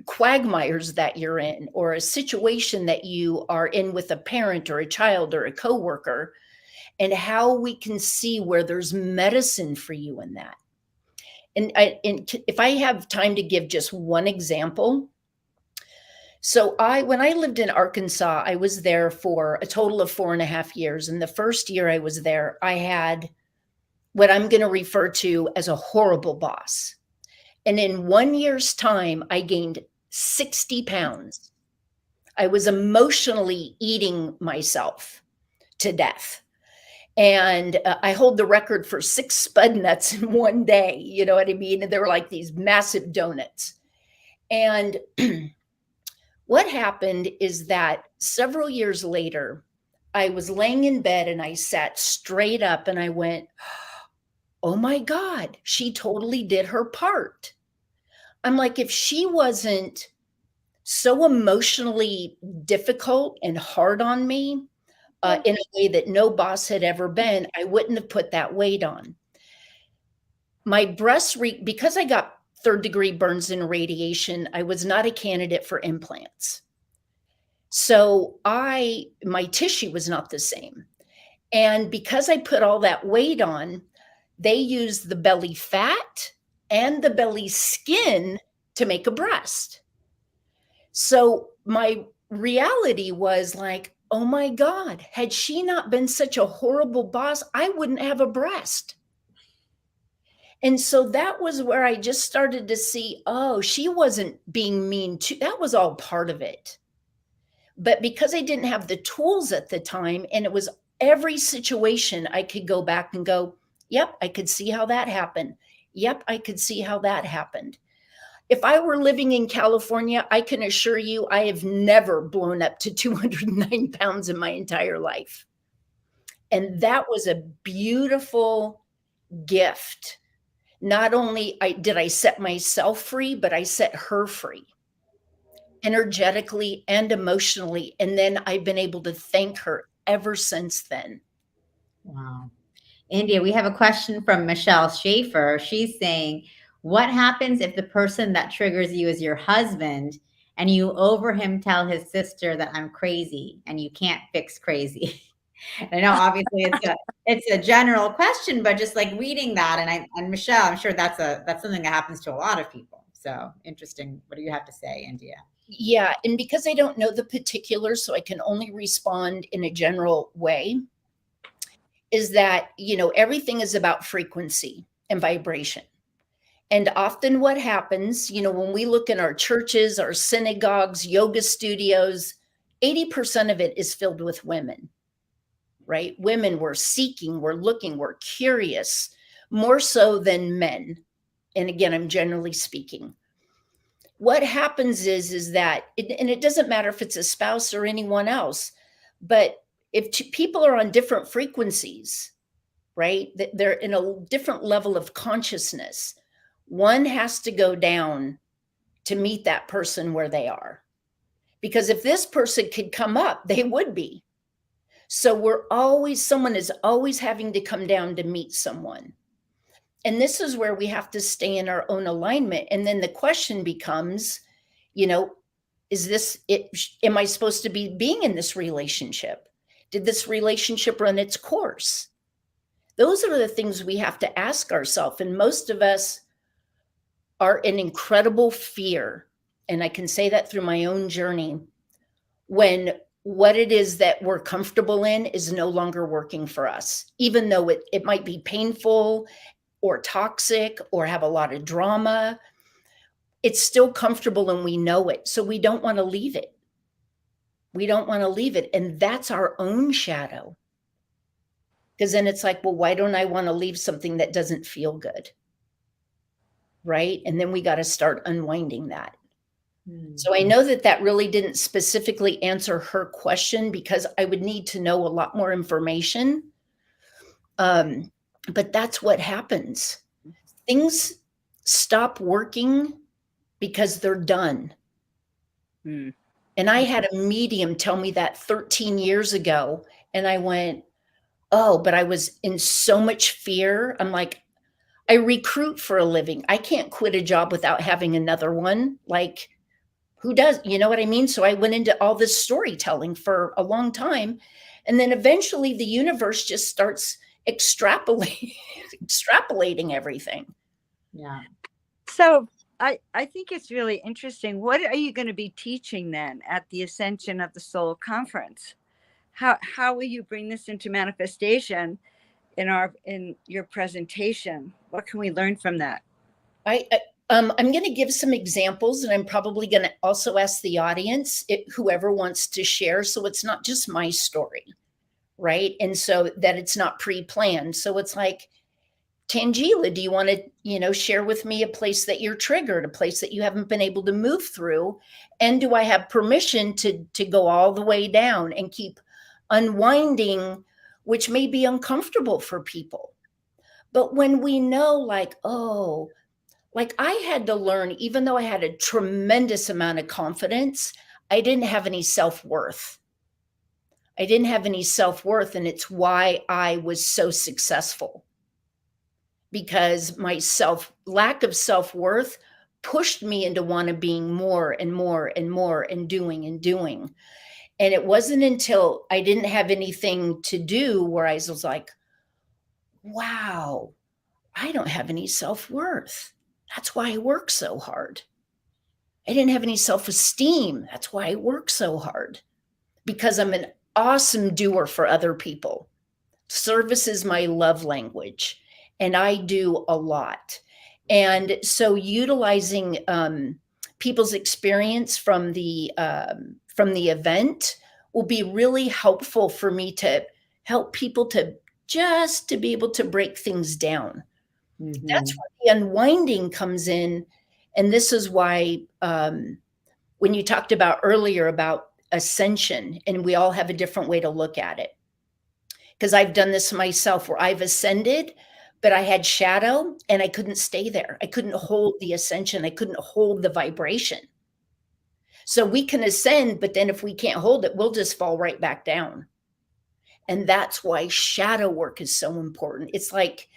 quagmires that you're in, or a situation that you are in with a parent or a child or a coworker, and how we can see where there's medicine for you in that. And if I have time to give just one example. So when I lived in Arkansas, I was there for a total of 4.5 years. And the first year I was there, I had what I'm going to refer to as a horrible boss. And in 1 year's time, I gained 60 pounds. I was emotionally eating myself to death. And I hold the record for 6 spud nuts in one day. You know what I mean? And they were like these massive donuts. And what happened is that several years later, I was laying in bed and I sat straight up and I went, oh my God, she totally did her part. I'm like, if she wasn't so emotionally difficult and hard on me, in a way that no boss had ever been, I wouldn't have put that weight on. My breasts, because I got 3rd-degree burns and radiation, I was not a candidate for implants. So my tissue was not the same. And because I put all that weight on, they used the belly fat and the belly skin to make a breast. So my reality was like, oh my God, had she not been such a horrible boss, I wouldn't have a breast. And so that was where I just started to see, oh, she wasn't being mean to, that was all part of it. But because I didn't have the tools at the time, and it was every situation, I could go back and go, yep, I could see how that happened. Yep, I could see how that happened. If I were living in California, I can assure you I have never blown up to 209 pounds in my entire life. And that was a beautiful gift. Not only did I set myself free, but I set her free, energetically and emotionally. And then I've been able to thank her ever since then. Wow. India, we have a question from Michelle Schaefer. She's saying, what happens if the person that triggers you is your husband and you over him tell his sister that I'm crazy and you can't fix crazy? I know obviously it's a general question, but just like reading that, and Michelle, I'm sure that's something that happens to a lot of people. So interesting. What do you have to say, India? Yeah. And because I don't know the particulars, so I can only respond in a general way, is that, everything is about frequency and vibration. And often what happens, when we look in our churches, our synagogues, yoga studios, 80% of it is filled with women, right? Women, we're seeking, we're looking, we're curious, more so than men. And again, I'm generally speaking. What happens is that, and it doesn't matter if it's a spouse or anyone else, but if people are on different frequencies, right? They're in a different level of consciousness. One has to go down to meet that person where they are. Because if this person could come up, they would be. So someone is always having to come down to meet someone. And this is where we have to stay in our own alignment. And then the question becomes, is this it? Am I supposed to be being in this relationship? Did this relationship run its course? Those are the things we have to ask ourselves. And most of us are in incredible fear. And I can say that through my own journey, when what it is that we're comfortable in is no longer working for us, even though it might be painful or toxic or have a lot of drama. It's still comfortable and we know it. So we don't want to leave it. We don't want to leave it. And that's our own shadow. Because then it's like, well, why don't I want to leave something that doesn't feel good? Right? And then we got to start unwinding that. So I know that that really didn't specifically answer her question, because I would need to know a lot more information. But that's what happens. Things stop working because they're done. And I had a medium tell me that 13 years ago. And I went, oh, but I was in so much fear. I'm like, I recruit for a living. I can't quit a job without having another one. Like, who does? You know what I mean? So I went into all this storytelling for a long time. And then eventually the universe just starts extrapolating everything. Yeah. So I think it's really interesting. What are you going to be teaching then at the Ascension of the Soul conference? How will you bring this into manifestation in your presentation? What can we learn from that? I'm going to give some examples, and I'm probably going to also ask the audience, whoever wants to share, so it's not just my story, right? And so that it's not pre-planned. So it's like, Tanjila, do you want to, share with me a place that you're triggered, a place that you haven't been able to move through? And do I have permission to go all the way down and keep unwinding, which may be uncomfortable for people? But when we know, like, oh, like I had to learn, even though I had a tremendous amount of confidence, I didn't have any self-worth. I didn't have any self-worth, and it's why I was so successful. Because my lack of self-worth pushed me into being more and more and more and doing and doing. And it wasn't until I didn't have anything to do where I was like, wow, I don't have any self-worth. That's why I work so hard. I didn't have any self-esteem. That's why I work so hard, because I'm an awesome doer for other people. Service is my love language, and I do a lot. And so utilizing people's experience from the event will be really helpful for me to help people to be able to break things down. Mm-hmm. That's where the unwinding comes in. And this is why when you talked about earlier about ascension, and we all have a different way to look at it. Because I've done this myself where I've ascended, but I had shadow and I couldn't stay there. I couldn't hold the ascension. I couldn't hold the vibration. So we can ascend, but then if we can't hold it, we'll just fall right back down. And that's why shadow work is so important. It's like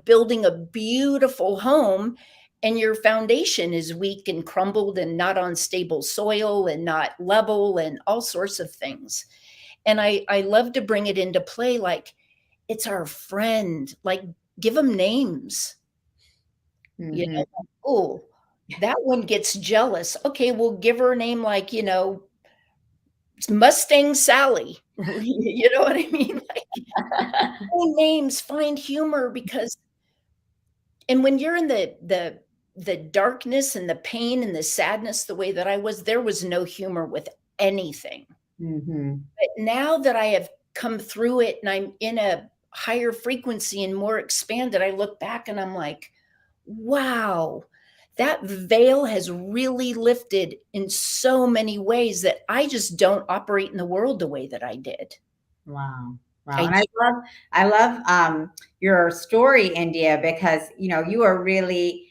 building a beautiful home and your foundation is weak and crumbled and not on stable soil and not level and all sorts of things. And I love to bring it into play, like it's our friend, like give them names. Mm-hmm. Oh, that one gets jealous. Okay, we'll give her a name like, Mustang Sally. You know what I mean? Like, names, find humor, because, and when you're in the darkness and the pain and the sadness, the way that I was, there was no humor with anything. Mm-hmm. But now that I have come through it and I'm in a higher frequency and more expanded, I look back and I'm like, wow, that veil has really lifted in so many ways that I just don't operate in the world the way that I did. Wow. And I love your story, India, because, you are really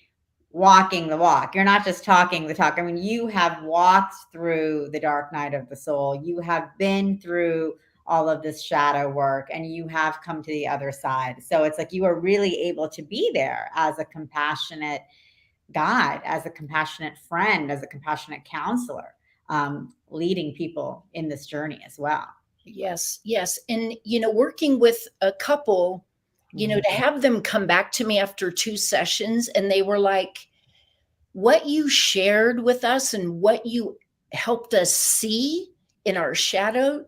walking the walk. You're not just talking the talk. I mean, you have walked through the dark night of the soul. You have been through all of this shadow work and you have come to the other side. So it's like you are really able to be there as a compassionate guide, as a compassionate friend, as a compassionate counselor, leading people in this journey as well. Yes. And, working with a couple, to have them come back to me after 2 sessions and they were like, what you shared with us and what you helped us see in our shadow,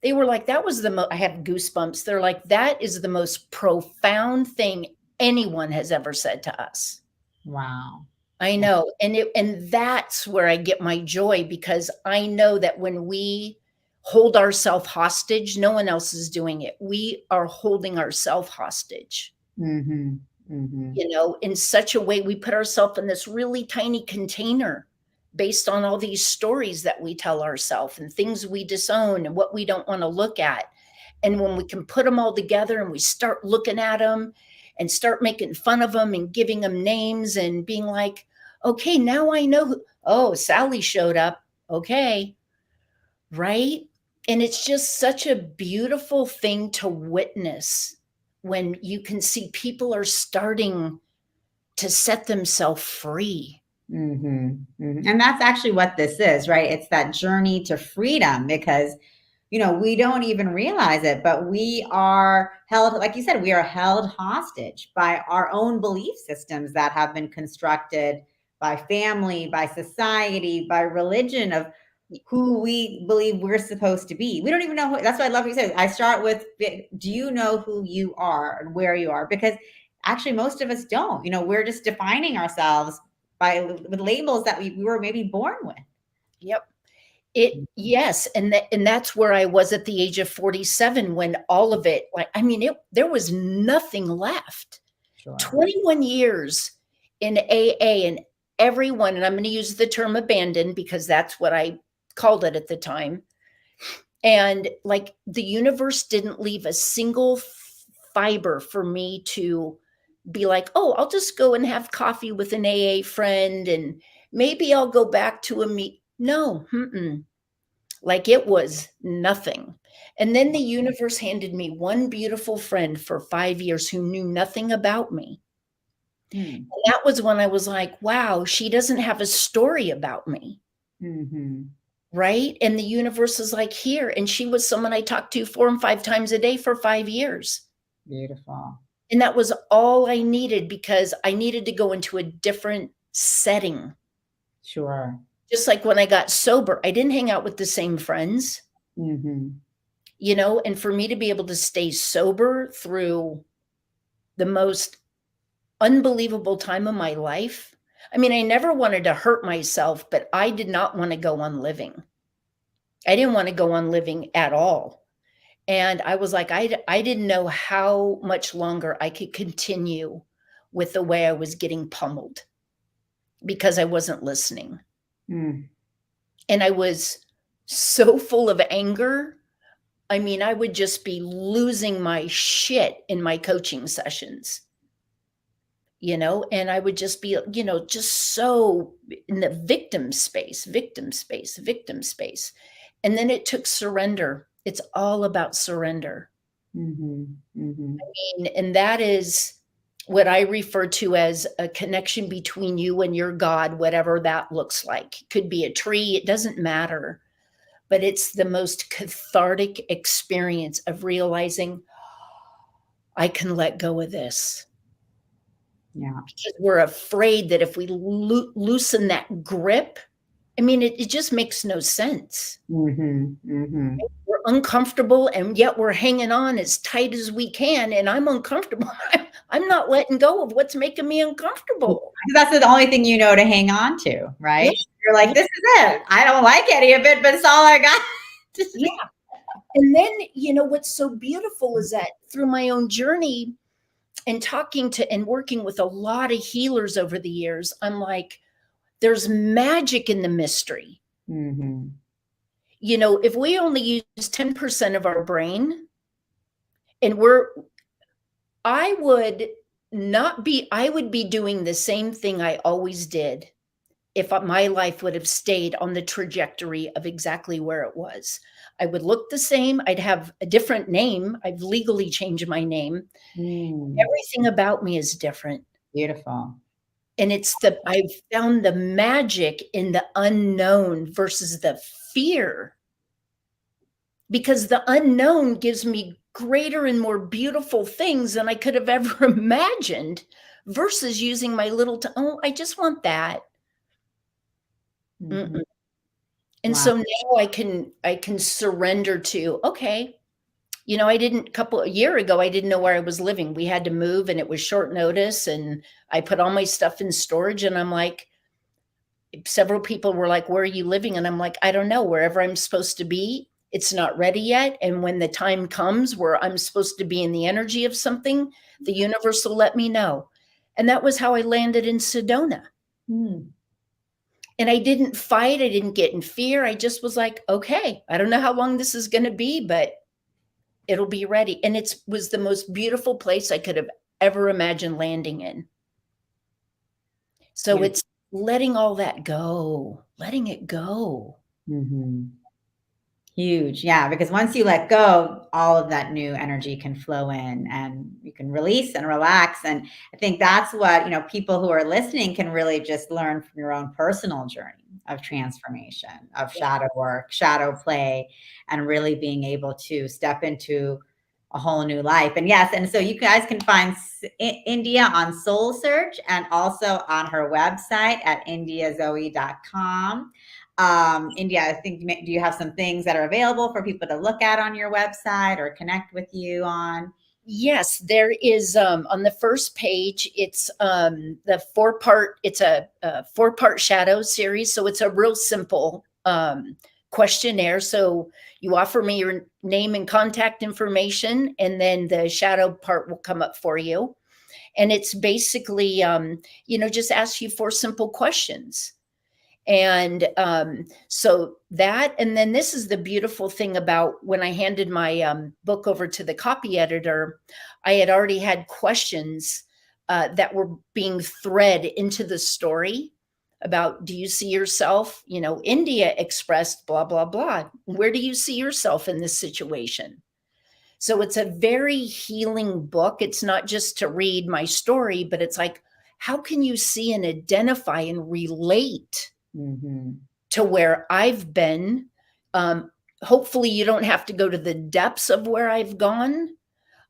they were like, that was I have goosebumps. They're like, that is the most profound thing anyone has ever said to us. Wow. I know. And that's where I get my joy, because I know that when we hold ourselves hostage. No one else is doing it. We are holding ourselves hostage. Mm-hmm. Mm-hmm. You know, in such a way, we put ourselves in this really tiny container based on all these stories that we tell ourselves and things we disown and what we don't want to look at. And when we can put them all together and we start looking at them and start making fun of them and giving them names and being like, okay, now I know oh, Sally showed up. Okay. Right. And it's just such a beautiful thing to witness when you can see people are starting to set themselves free. Mm-hmm. Mm-hmm. And that's actually what this is, right? It's that journey to freedom, because we don't even realize it, but we are held, like you said, we are held hostage by our own belief systems that have been constructed by family, by society, by religion, of who we believe we're supposed to be. We don't even know that's why I love what you said. I start with, do you know who you are and where you are? Because actually most of us don't. We're just defining ourselves with labels that we were maybe born with. Yep. Yes. And that's where I was at the age of 47 when all of it, there was nothing left. Sure. 21 years in AA, and everyone, and I'm going to use the term abandoned because that's what I called it at the time. And like the universe didn't leave a single fiber for me to be like, oh, I'll just go and have coffee with an AA friend and maybe I'll go back to a meet. No, like it was nothing. And then the universe handed me one beautiful friend for 5 years who knew nothing about me. And that was when I was like, wow, she doesn't have a story about me. Mm-hmm. Right. And the universe is like, here. And she was someone I talked to 4 and 5 times a day for 5 years. Beautiful. And that was all I needed because I needed to go into a different setting. Sure. Just like when I got sober, I didn't hang out with the same friends. Mm-hmm. And for me to be able to stay sober through the most unbelievable time of my life. I mean, I never wanted to hurt myself, but I did not want to go on living. I didn't want to go on living at all. And I was like, I didn't know how much longer I could continue with the way I was getting pummeled because I wasn't listening. And I was so full of anger. I mean, I would just be losing my shit in my coaching sessions, and I would just be, just so in the victim space. And then it took surrender. It's all about surrender. Mm-hmm. Mm-hmm. I mean, and that is what I refer to as a connection between you and your God, whatever that looks like. It could be a tree, it doesn't matter. But it's the most cathartic experience of realizing I can let go of this. Yeah. Because we're afraid that if we loosen that grip, I mean, it just makes no sense. Mm-hmm. Mm-hmm. We're uncomfortable and yet we're hanging on as tight as we can. And I'm uncomfortable. I'm not letting go of what's making me uncomfortable. That's the only thing to hang on to, right? Yeah. You're like, this is it. I don't like any of it, but it's all I got. Yeah. And then, what's so beautiful is that through my own journey and talking to and working with a lot of healers over the years, I'm like, there's magic in the mystery. Mm-hmm. If we only use 10% of our brain and I would be doing the same thing I always did if my life would have stayed on the trajectory of exactly where it was. I would look the same. I'd have a different name. I've legally changed my name. Everything about me is different. Beautiful. And I've found the magic in the unknown versus the fear. Because the unknown gives me greater and more beautiful things than I could have ever imagined versus using my I just want that. Mm-mm. And so now I can surrender to, okay, a year ago, I didn't know where I was living. We had to move and it was short notice and I put all my stuff in storage and I'm like, several people were like, where are you living? And I'm like, I don't know, wherever I'm supposed to be. It's not ready yet. And when the time comes where I'm supposed to be in the energy of something, the universe will let me know. And that was how I landed in Sedona. Hmm. And I didn't fight. I didn't get in fear. I just was like, okay, I don't know how long this is going to be, but it'll be ready. And it was the most beautiful place I could have ever imagined landing in. So it's letting all that go, letting it go. Mm-hmm. Huge. Yeah. Because once you let go, all of that new energy can flow in and you can release and relax. And I think that's what, people who are listening can really just learn from your own personal journey of transformation, of shadow work, shadow play, and really being able to step into a whole new life. And yes, and so you guys can find India on Soul Search and also on her website at indiazoe.com. India, I think, do you have some things that are available for people to look at on your website or connect with you on? Yes, there is on the first page, it's the it's a 4-part shadow series. So it's a real simple questionnaire. So you offer me your name and contact information, and then the shadow part will come up for you. And it's basically, just ask you 4 simple questions. And so that, and then this is the beautiful thing about when I handed my book over to the copy editor, I had already had questions that were being thread into the story about, do you see yourself, India expressed blah, blah, blah. Where do you see yourself in this situation? So it's a very healing book. It's not just to read my story, but it's like, how can you see and identify and relate to where I've been? Hopefully you don't have to go to the depths of where I've gone.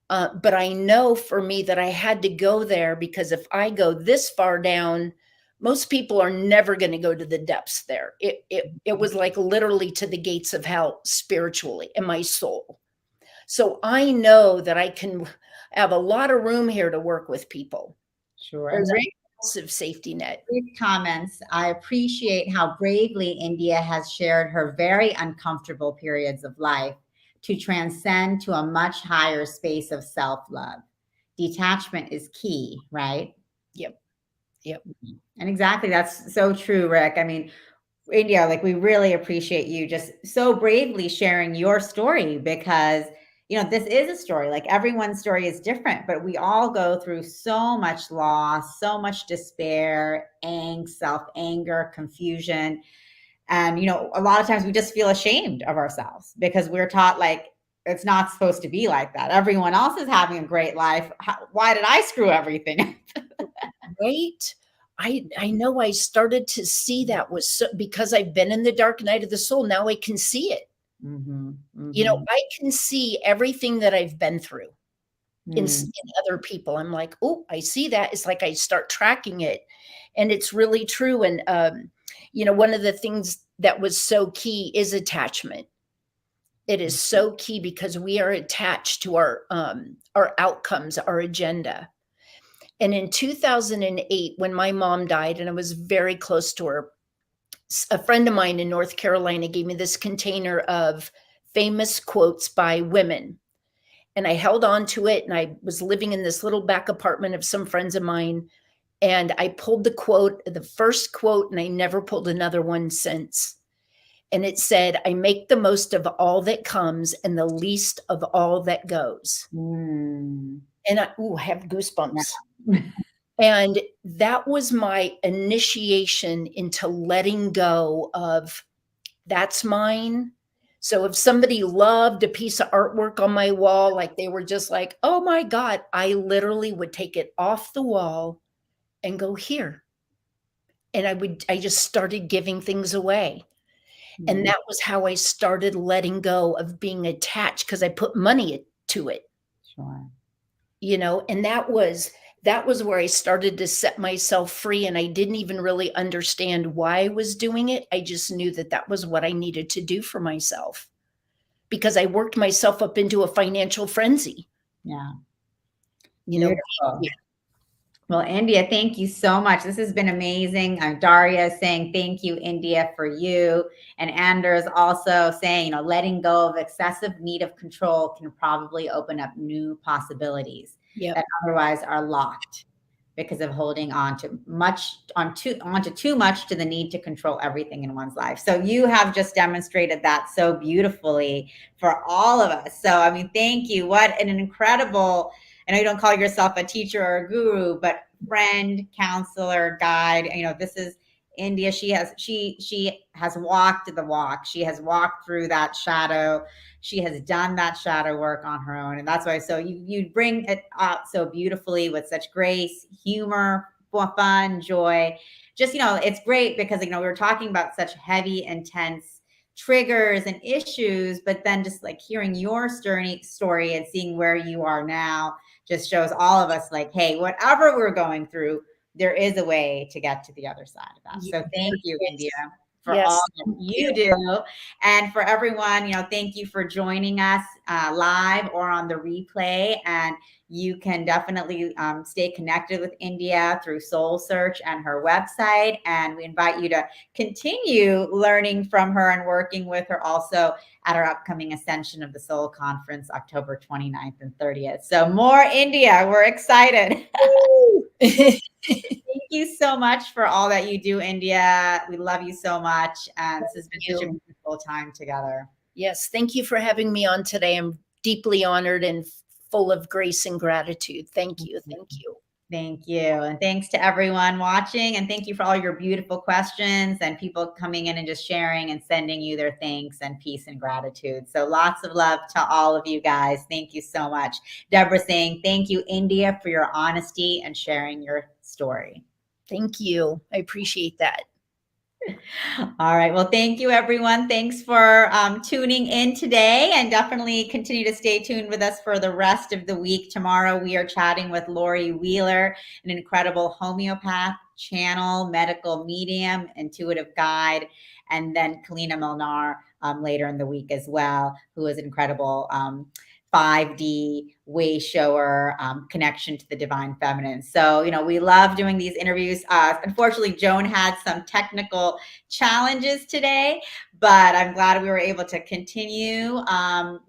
But I know for me that I had to go there, because if I go this far down, most people are never going to go to the depths there. It was like literally to the gates of hell spiritually in my soul. So I know that I can have a lot of room here to work with people. Sure. There's a massive safety net. Great comments. I appreciate how bravely India has shared her very uncomfortable periods of life to transcend to a much higher space of self-love. Detachment is key, right? Yep. And exactly, that's so true, Rick. I mean, India, like, we really appreciate you just so bravely sharing your story, because this is a story. Like, everyone's story is different, but we all go through so much loss, so much despair, angst, self-anger, confusion. And, a lot of times we just feel ashamed of ourselves because we're taught, like, it's not supposed to be like that. Everyone else is having a great life. Why did I screw everything up? Right? I know I started to see that was because I've been in the dark night of the soul. Now I can see it. I can see everything that I've been through in other people. I'm like, oh, I see that. It's like I start tracking it, and it's really true. And, one of the things that was so key is attachment. It is so key because we are attached to our outcomes, our agenda. And in 2008, when my mom died, and I was very close to her, a friend of mine in North Carolina gave me this container of famous quotes by women. And I held on to it, and I was living in this little back apartment of some friends of mine. And I pulled the first quote, and I never pulled another one since. And it said, I make the most of all that comes and the least of all that goes. And I have goosebumps. Yeah. And that was my initiation into letting go of, that's mine. So if somebody loved a piece of artwork on my wall, like they were just like, oh my God, I literally would take it off the wall and go here. And I just started giving things away. And that was how I started letting go of being attached, because I put money to it. Sure. And that was where I started to set myself free. And I didn't even really understand why I was doing it. I just knew that was what I needed to do for myself, because I worked myself up into a financial frenzy. Yeah. Yeah. Well, India, thank you so much. This has been amazing. Daria is saying thank you, India, for you. And Anders also saying, you know, letting go of excessive need of control can probably open up new possibilities that otherwise are locked because of holding on to too much to the need to control everything in one's life. So you have just demonstrated that so beautifully for all of us. So, I mean, thank you. What an incredible, I know you don't call yourself a teacher or a guru, but friend, counselor, guide. You know, this is India. She has walked the walk. She has walked through that shadow. She has done that shadow work on her own. And that's why, so you bring it up so beautifully with such grace, humor, fun, joy. Just, you know, it's great because, you know, we were talking about such heavy, intense triggers and issues, but then just like hearing your story and seeing where you are now just shows all of us like, hey, whatever we're going through, there is a way to get to the other side of that. So thank you, India, for all that you do. And for everyone, you know, thank you for joining us live or on the replay. And you can definitely stay connected with India through Soul Search and her website. And we invite you to continue learning from her and working with her also at our upcoming Ascension of the Soul Conference, October 29th and 30th. So more India, we're excited. Thank you so much for all that you do, India. We love you so much. And this has been such a beautiful time together. Yes, thank you for having me on today. I'm deeply honored and full of grace and gratitude. Thank you. Thank you. Thank you. And thanks to everyone watching. And thank you for all your beautiful questions and people coming in and just sharing and sending you their thanks and peace and gratitude. So lots of love to all of you guys. Thank you so much. Deborah saying, thank you, India, for your honesty and sharing your story. Thank you. I appreciate that. All right. Well, thank you, everyone. Thanks for tuning in today, and definitely continue to stay tuned with us for the rest of the week. Tomorrow, we are chatting with Lori Wheeler, an incredible homeopath, channel, medical medium, intuitive guide, and then Kalina Milnar later in the week as well, who is an incredible 5D way shower, connection to the divine feminine. So, you know, we love doing these interviews. Unfortunately, Joan had some technical challenges today, but I'm glad we were able to continue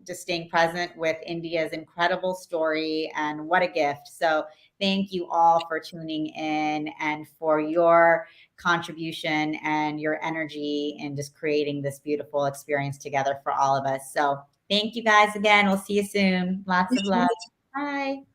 just staying present with India's incredible story, and what a gift. So thank you all for tuning in and for your contribution and your energy in just creating this beautiful experience together for all of us. So thank you guys again. We'll see you soon. Lots of love. Bye.